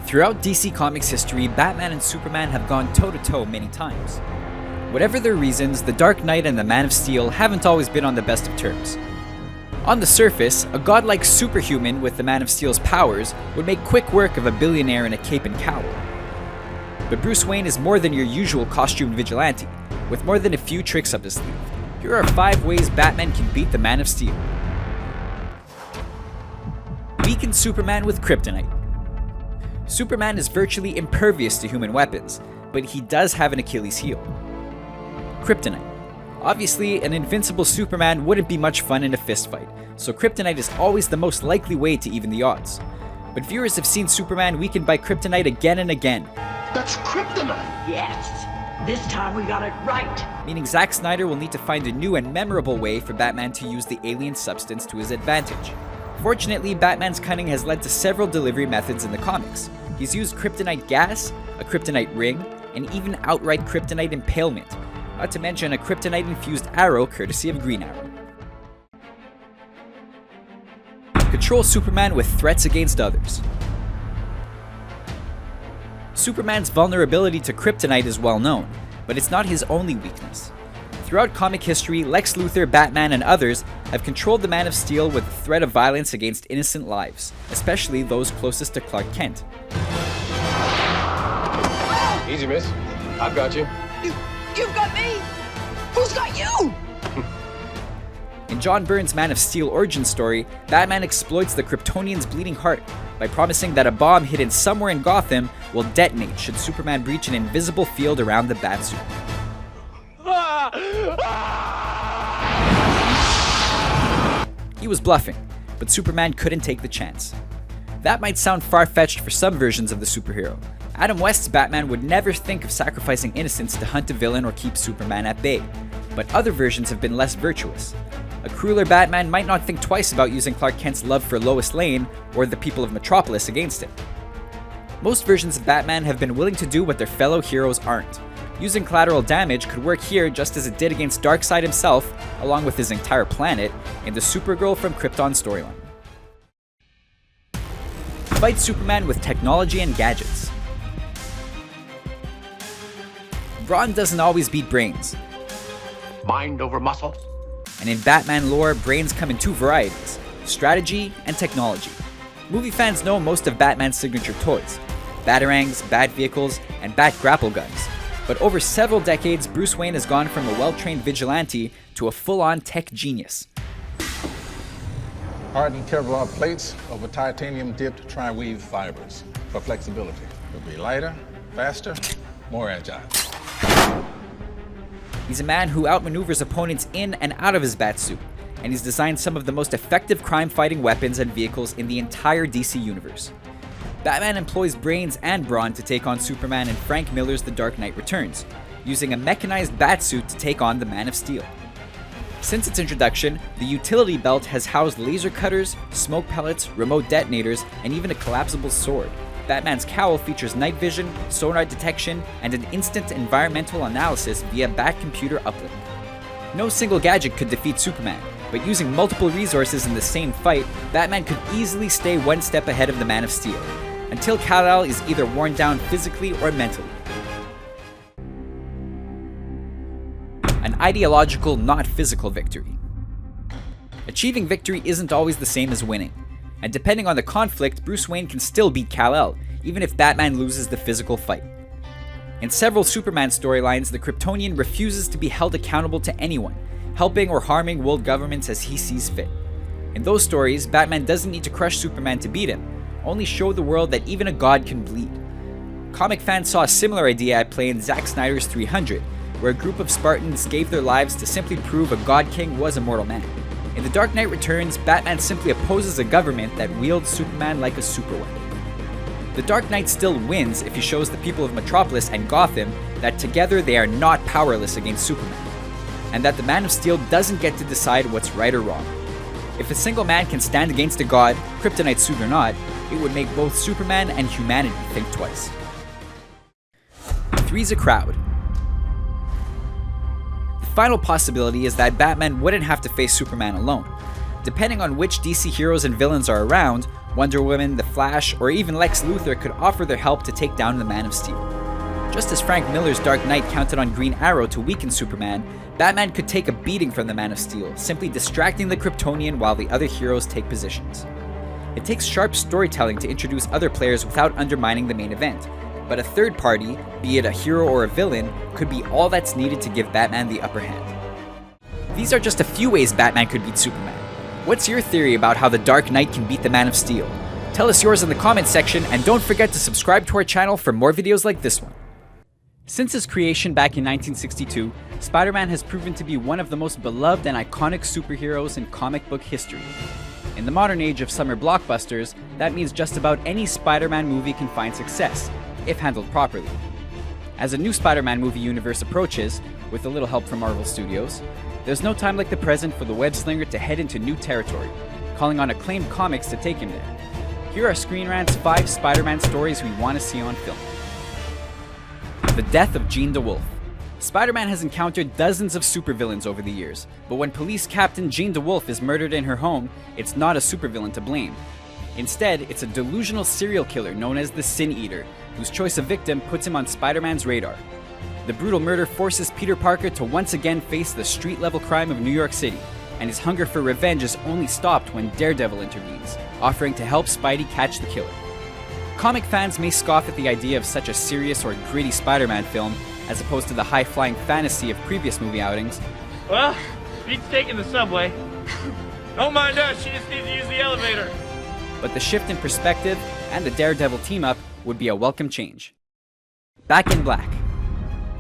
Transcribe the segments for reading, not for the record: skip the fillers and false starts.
Throughout DC Comics history, Batman and Superman have gone toe-to-toe many times. Whatever their reasons, the Dark Knight and the Man of Steel haven't always been on the best of terms. On the surface, a godlike superhuman with the Man of Steel's powers would make quick work of a billionaire in a cape and cowl. But Bruce Wayne is more than your usual costumed vigilante, with more than a few tricks up his sleeve. Here are 5 ways Batman can beat the Man of Steel. Weaken Superman with Kryptonite. Superman is virtually impervious to human weapons, but he does have an Achilles heel. Kryptonite. Obviously, an invincible Superman wouldn't be much fun in a fistfight, so Kryptonite is always the most likely way to even the odds. But viewers have seen Superman weakened by Kryptonite again and again. That's Kryptonite! Yes, this time we got it right. Meaning Zack Snyder will need to find a new and memorable way for Batman to use the alien substance to his advantage. Fortunately, Batman's cunning has led to several delivery methods in the comics. He's used kryptonite gas, a kryptonite ring, and even outright kryptonite impalement, not to mention a kryptonite-infused arrow courtesy of Green Arrow. Control Superman with threats against others. Superman's vulnerability to kryptonite is well known, but it's not his only weakness. Throughout comic history, Lex Luthor, Batman, and others have controlled the Man of Steel with the threat of violence against innocent lives, especially those closest to Clark Kent. Easy, miss. I've got you. You've got me! Who's got you? In John Byrne's Man of Steel origin story, Batman exploits the Kryptonian's bleeding heart by promising that a bomb hidden somewhere in Gotham will detonate should Superman breach an invisible field around the Batsuit. He was bluffing, but Superman couldn't take the chance. That might sound far-fetched for some versions of the superhero. Adam West's Batman would never think of sacrificing innocents to hunt a villain or keep Superman at bay, but other versions have been less virtuous. A crueler Batman might not think twice about using Clark Kent's love for Lois Lane or the people of Metropolis against him. Most versions of Batman have been willing to do what their fellow heroes aren't. Using collateral damage could work here just as it did against Darkseid himself, along with his entire planet, in the Supergirl from Krypton storyline. Fight Superman with technology and gadgets. Brawn doesn't always beat brains. Mind over muscle? And in Batman lore, brains come in 2 varieties, strategy and technology. Movie fans know most of Batman's signature toys, Batarangs, Bat vehicles, and Bat grapple guns. But over several decades, Bruce Wayne has gone from a well-trained vigilante to a full-on tech genius. Hardened Kevlar plates over titanium-dipped tri-weave fibers for flexibility. It'll be lighter, faster, more agile. He's a man who outmaneuvers opponents in and out of his Batsuit, and he's designed some of the most effective crime-fighting weapons and vehicles in the entire DC universe. Batman employs brains and brawn to take on Superman in Frank Miller's The Dark Knight Returns, using a mechanized Batsuit to take on the Man of Steel. Since its introduction, the utility belt has housed laser cutters, smoke pellets, remote detonators, and even a collapsible sword. Batman's cowl features night vision, sonar detection, and an instant environmental analysis via Bat-computer uplink. No single gadget could defeat Superman, but using multiple resources in the same fight, Batman could easily stay one step ahead of the Man of Steel, until Kal-El is either worn down physically or mentally. An ideological, not physical victory. Achieving victory isn't always the same as winning, and depending on the conflict, Bruce Wayne can still beat Kal-El, even if Batman loses the physical fight. In several Superman storylines, the Kryptonian refuses to be held accountable to anyone, helping or harming world governments as he sees fit. In those stories, Batman doesn't need to crush Superman to beat him, only show the world that even a god can bleed. Comic fans saw a similar idea at play in Zack Snyder's 300, where a group of Spartans gave their lives to simply prove a god king was a mortal man. In The Dark Knight Returns, Batman simply opposes a government that wields Superman like a superweapon. The Dark Knight still wins if he shows the people of Metropolis and Gotham that together they are not powerless against Superman, and that the Man of Steel doesn't get to decide what's right or wrong. If a single man can stand against a god, kryptonite suit or not, it would make both Superman and humanity think twice. Three's a crowd. The final possibility is that Batman wouldn't have to face Superman alone. Depending on which DC heroes and villains are around, Wonder Woman, The Flash, or even Lex Luthor could offer their help to take down the Man of Steel. Just as Frank Miller's Dark Knight counted on Green Arrow to weaken Superman, Batman could take a beating from the Man of Steel, simply distracting the Kryptonian while the other heroes take positions. It takes sharp storytelling to introduce other players without undermining the main event, but a third party, be it a hero or a villain, could be all that's needed to give Batman the upper hand. These are just a few ways Batman could beat Superman. What's your theory about how the Dark Knight can beat the Man of Steel? Tell us yours in the comments section, and don't forget to subscribe to our channel for more videos like this one. Since his creation back in 1962, Spider-Man has proven to be one of the most beloved and iconic superheroes in comic book history. In the modern age of summer blockbusters, that means just about any Spider-Man movie can find success, if handled properly. As a new Spider-Man movie universe approaches, with a little help from Marvel Studios, there's no time like the present for the web-slinger to head into new territory, calling on acclaimed comics to take him there. Here are Screen Rant's 5 Spider-Man stories we want to see on film. The death of Jean DeWolff. Spider-Man has encountered dozens of supervillains over the years, but when police captain Jean DeWolff is murdered in her home, it's not a supervillain to blame. Instead, it's a delusional serial killer known as the Sin Eater, whose choice of victim puts him on Spider-Man's radar. The brutal murder forces Peter Parker to once again face the street-level crime of New York City, and his hunger for revenge is only stopped when Daredevil intervenes, offering to help Spidey catch the killer. Comic fans may scoff at the idea of such a serious or gritty Spider-Man film, as opposed to the high-flying fantasy of previous movie outings. Well, Pete's taking the subway. Don't mind us, she just needs to use the elevator. But the shift in perspective and the Daredevil team-up would be a welcome change. Back in Black.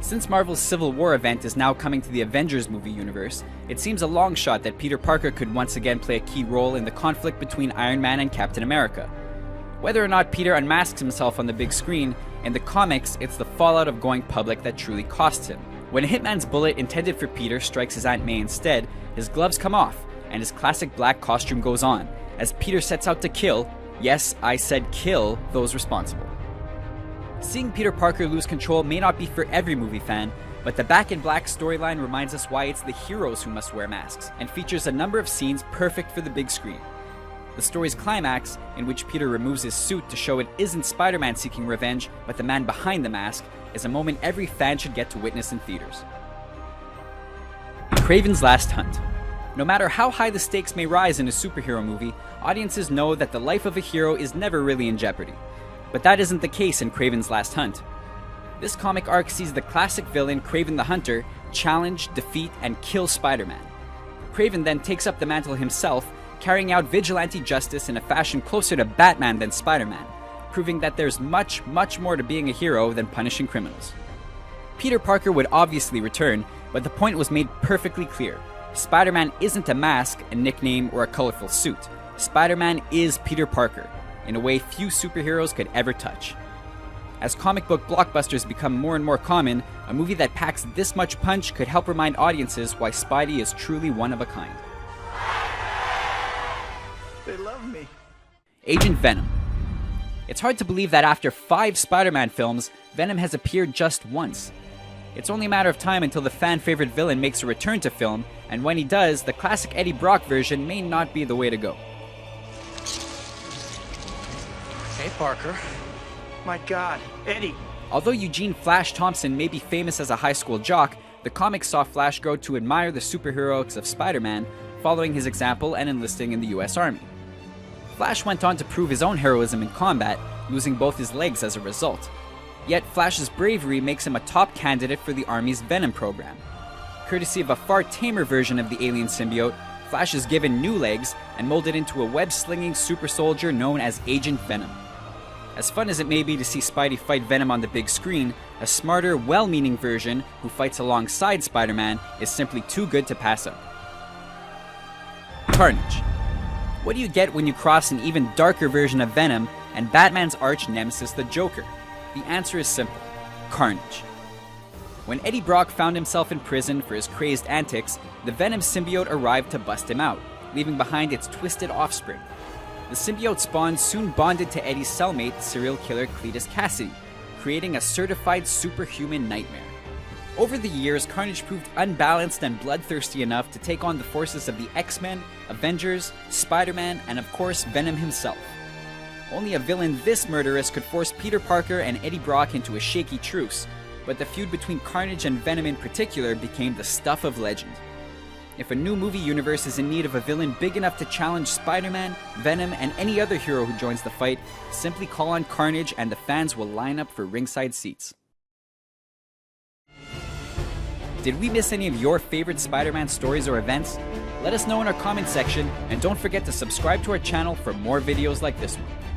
Since Marvel's Civil War event is now coming to the Avengers movie universe, it seems a long shot that Peter Parker could once again play a key role in the conflict between Iron Man and Captain America. Whether or not Peter unmasks himself on the big screen, in the comics, it's the fallout of going public that truly costs him. When Hitman's bullet intended for Peter strikes his Aunt May instead, his gloves come off, and his classic black costume goes on, as Peter sets out to kill, yes, I said kill, those responsible. Seeing Peter Parker lose control may not be for every movie fan, but the Back in Black storyline reminds us why it's the heroes who must wear masks, and features a number of scenes perfect for the big screen. The story's climax, in which Peter removes his suit to show it isn't Spider-Man seeking revenge, but the man behind the mask, is a moment every fan should get to witness in theaters. Kraven's Last Hunt. No matter how high the stakes may rise in a superhero movie, audiences know that the life of a hero is never really in jeopardy. But that isn't the case in Kraven's Last Hunt. This comic arc sees the classic villain Kraven the Hunter challenge, defeat, and kill Spider-Man. Kraven then takes up the mantle himself, carrying out vigilante justice in a fashion closer to Batman than Spider-Man, proving that there's much, much more to being a hero than punishing criminals. Peter Parker would obviously return, but the point was made perfectly clear. Spider-Man isn't a mask, a nickname, or a colorful suit. Spider-Man is Peter Parker, in a way few superheroes could ever touch. As comic book blockbusters become more and more common, a movie that packs this much punch could help remind audiences why Spidey is truly one of a kind. They love me. Agent Venom. It's hard to believe that after 5 Spider-Man films, Venom has appeared just once. It's only a matter of time until the fan-favorite villain makes a return to film, and when he does, the classic Eddie Brock version may not be the way to go. Hey, Parker. My God, Eddie. Although Eugene Flash Thompson may be famous as a high school jock, the comics saw Flash grow to admire the superheroics of Spider-Man, following his example and enlisting in the US Army. Flash went on to prove his own heroism in combat, losing both his legs as a result. Yet Flash's bravery makes him a top candidate for the Army's Venom program. Courtesy of a far tamer version of the alien symbiote, Flash is given new legs and molded into a web-slinging super soldier known as Agent Venom. As fun as it may be to see Spidey fight Venom on the big screen, a smarter, well-meaning version who fights alongside Spider-Man is simply too good to pass up. Carnage. What do you get when you cross an even darker version of Venom and Batman's arch nemesis the Joker? The answer is simple: Carnage. When Eddie Brock found himself in prison for his crazed antics, the Venom symbiote arrived to bust him out, leaving behind its twisted offspring. The symbiote spawn soon bonded to Eddie's cellmate, serial killer Cletus Cassidy, creating a certified superhuman nightmare. Over the years, Carnage proved unbalanced and bloodthirsty enough to take on the forces of the X-Men, Avengers, Spider-Man, and of course Venom himself. Only a villain this murderous could force Peter Parker and Eddie Brock into a shaky truce, but the feud between Carnage and Venom in particular became the stuff of legend. If a new movie universe is in need of a villain big enough to challenge Spider-Man, Venom, and any other hero who joins the fight, simply call on Carnage and the fans will line up for ringside seats. Did we miss any of your favorite Spider-Man stories or events? Let us know in our comment section, and don't forget to subscribe to our channel for more videos like this one.